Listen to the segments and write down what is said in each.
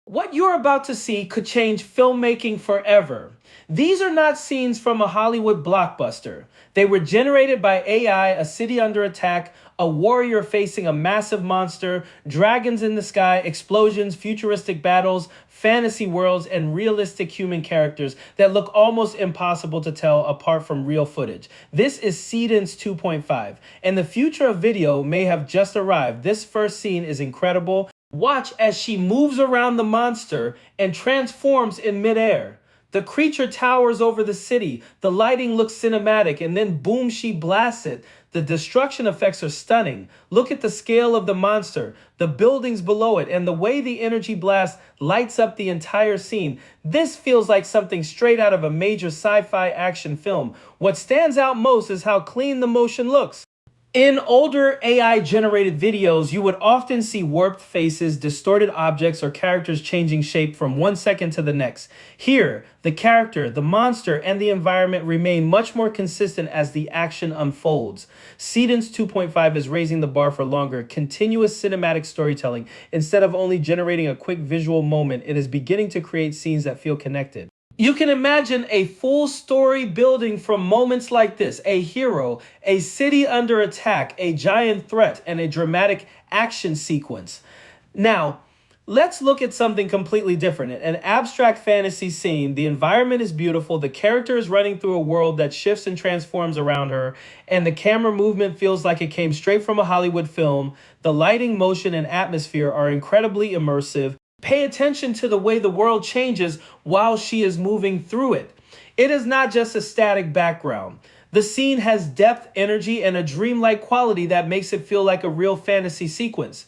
What you're about to see could change filmmaking forever. These are not scenes from a Hollywood blockbuster. They were generated by AI, a city under attack, a warrior facing a massive monster, dragons in the sky, explosions, futuristic battles, fantasy worlds, and realistic human characters that look almost impossible to tell apart from real footage. This is Seedance 2.5, and the future of video may have just arrived. This first scene is incredible. Watch as she moves around the monster and transforms in midair. The creature towers over the city. The lighting looks cinematic, and then boom, she blasts it. The destruction effects are stunning. Look at the scale of the monster, the buildings below it, and the way the energy blast lights up the entire scene. This feels like something straight out of a major sci-fi action film. What stands out most is how clean the motion looks. In older AI-generated videos, you would often see warped faces, distorted objects, or characters changing shape from one second to the next. Here, the character, the monster, and the environment remain much more consistent as the action unfolds. Seedance 2.5 is raising the bar for longer, continuous cinematic storytelling. Instead of only generating a quick visual moment, it is beginning to create scenes that feel connected. You can imagine a full story building from moments like this: a hero, a city under attack, a giant threat, and a dramatic action sequence. Now, let's look at something completely different. An abstract fantasy scene. The environment is beautiful, the character is running through a world that shifts and transforms around her, and the camera movement feels like it came straight from a Hollywood film. The lighting, motion, and atmosphere are incredibly immersive. Pay attention to the way the world changes while she is moving through it. It is not just a static background. The scene has depth, energy, and a dreamlike quality that makes it feel like a real fantasy sequence.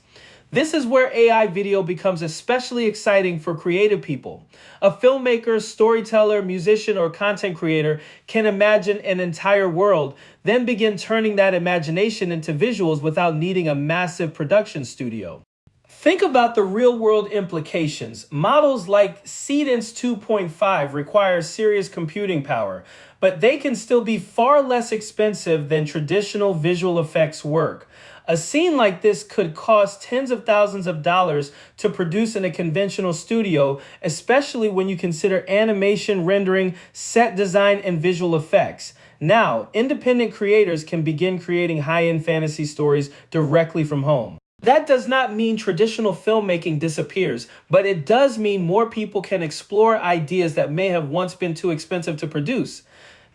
This is where AI video becomes especially exciting for creative people. A filmmaker, storyteller, musician, or content creator can imagine an entire world, then begin turning that imagination into visuals without needing a massive production studio. Think about the real-world implications. Models like Seedance 2.5 require serious computing power, but they can still be far less expensive than traditional visual effects work. A scene like this could cost tens of thousands of dollars to produce in a conventional studio, especially when you consider animation, rendering, set design, and visual effects. Now, independent creators can begin creating high-end fantasy stories directly from home. That does not mean traditional filmmaking disappears, but it does mean more people can explore ideas that may have once been too expensive to produce.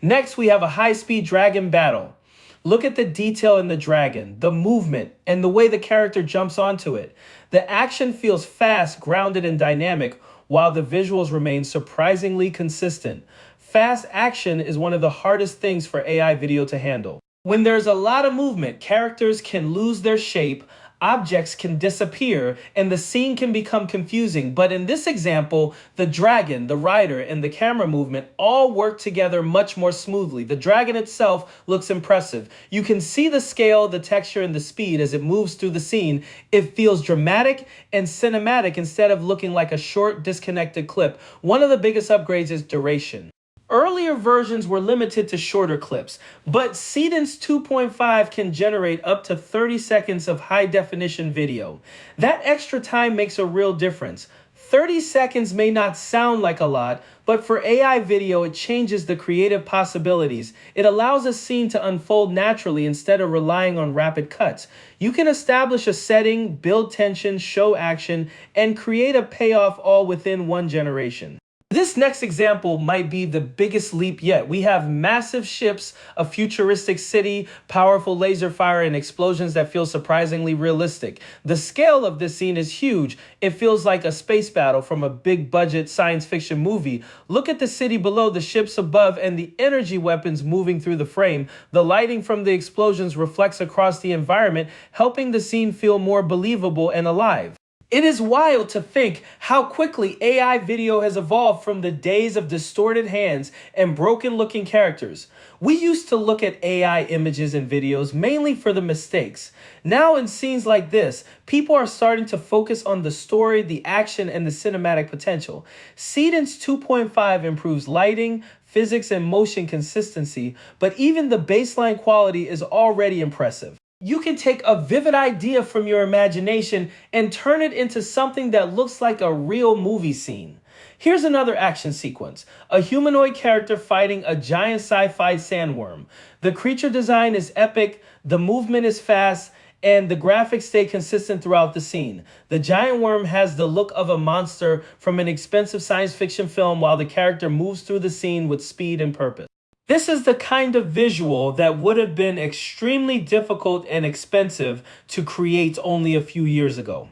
Next, we have a high-speed dragon battle. Look at the detail in the dragon, the movement, and the way the character jumps onto it. The action feels fast, grounded, and dynamic, while the visuals remain surprisingly consistent. Fast action is one of the hardest things for AI video to handle. When there's a lot of movement, characters can lose their shape, objects can disappear, and the scene can become confusing. But in this example, the dragon, the rider, and the camera movement all work together much more smoothly. The dragon itself looks impressive. You can see the scale, the texture, and the speed as it moves through the scene. It feels dramatic and cinematic instead of looking like a short, disconnected clip. One of the biggest upgrades is duration. Earlier versions were limited to shorter clips, but Seedance 2.5 can generate up to 30 seconds of high-definition video. That extra time makes a real difference. 30 seconds may not sound like a lot, but for AI video, it changes the creative possibilities. It allows a scene to unfold naturally instead of relying on rapid cuts. You can establish a setting, build tension, show action, and create a payoff all within one generation. This next example might be the biggest leap yet. We have massive ships, a futuristic city, powerful laser fire, and explosions that feel surprisingly realistic. The scale of this scene is huge. It feels like a space battle from a big budget science fiction movie. Look at the city below, the ships above, and the energy weapons moving through the frame. The lighting from the explosions reflects across the environment, helping the scene feel more believable and alive. It is wild to think how quickly AI video has evolved from the days of distorted hands and broken-looking characters. We used to look at AI images and videos mainly for the mistakes. Now in scenes like this, people are starting to focus on the story, the action, and the cinematic potential. Seedance 2.5 improves lighting, physics, and motion consistency, but even the baseline quality is already impressive. You can take a vivid idea from your imagination and turn it into something that looks like a real movie scene. Here's another action sequence: a humanoid character fighting a giant sci fi sandworm. The creature design is epic, the movement is fast, and the graphics stay consistent throughout the scene. The giant worm has the look of a monster from an expensive science fiction film, while the character moves through the scene with speed and purpose. This is the kind of visual that would have been extremely difficult and expensive to create only a few years ago.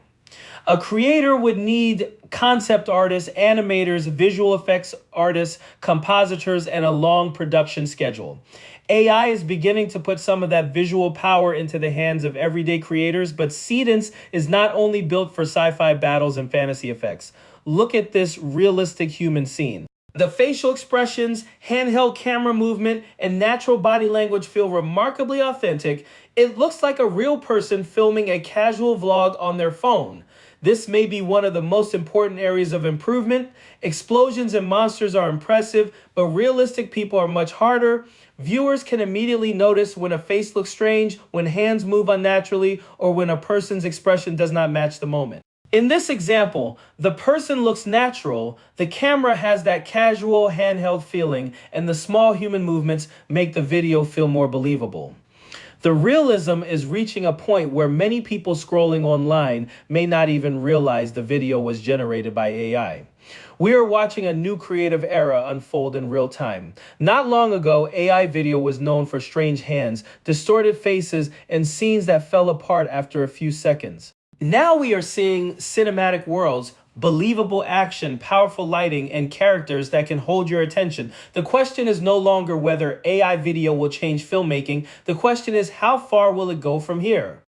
A creator would need concept artists, animators, visual effects artists, compositors, and a long production schedule. AI is beginning to put some of that visual power into the hands of everyday creators, but Seedance is not only built for sci-fi battles and fantasy effects. Look at this realistic human scene. The facial expressions, handheld camera movement, and natural body language feel remarkably authentic. It looks like a real person filming a casual vlog on their phone. This may be one of the most important areas of improvement. Explosions and monsters are impressive, but realistic people are much harder. Viewers can immediately notice when a face looks strange, when hands move unnaturally, or when a person's expression does not match the moment. In this example, the person looks natural, the camera has that casual handheld feeling, and the small human movements make the video feel more believable. The realism is reaching a point where many people scrolling online may not even realize the video was generated by AI. We are watching a new creative era unfold in real time. Not long ago, AI video was known for strange hands, distorted faces, and scenes that fell apart after a few seconds. Now we are seeing cinematic worlds, believable action, powerful lighting, and characters that can hold your attention. The question is no longer whether AI video will change filmmaking. The question is, how far will it go from here?